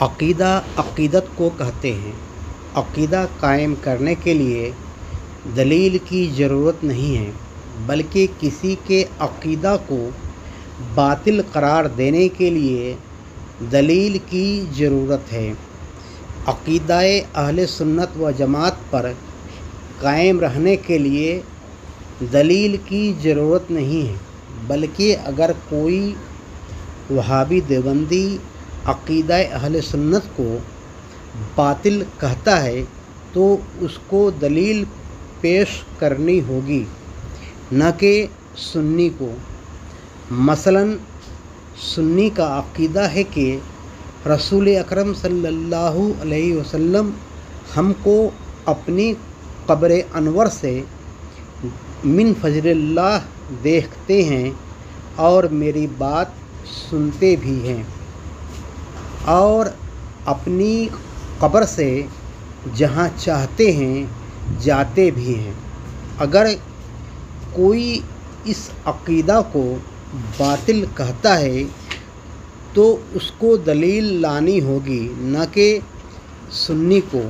عقیدہ عقیدت کو کہتے ہیں۔ عقیدہ قائم کرنے کے لیے دلیل کی ضرورت نہیں ہے، بلکہ کسی کے عقیدہ کو باطل قرار دینے کے لیے دلیل کی ضرورت ہے۔ عقیدہ اہل سنت و جماعت پر قائم رہنے کے لیے دلیل کی ضرورت نہیں ہے، بلکہ اگر کوئی وہابی دیوبندی عقیدہ اہل سنت کو باطل کہتا ہے تو اس کو دلیل پیش کرنی ہوگی، نہ کہ سنی کو۔ مثلاً سنی کا عقیدہ ہے کہ رسول اکرم صلی اللہ علیہ وسلم ہم کو اپنی قبر انور سے من فضل اللہ دیکھتے ہیں اور میری بات سنتے بھی ہیں، اور اپنی قبر سے جہاں چاہتے ہیں جاتے بھی ہیں۔ اگر کوئی اس عقیدہ کو باطل کہتا ہے تو اس کو دلیل لانی ہوگی، نہ کہ سنی کو۔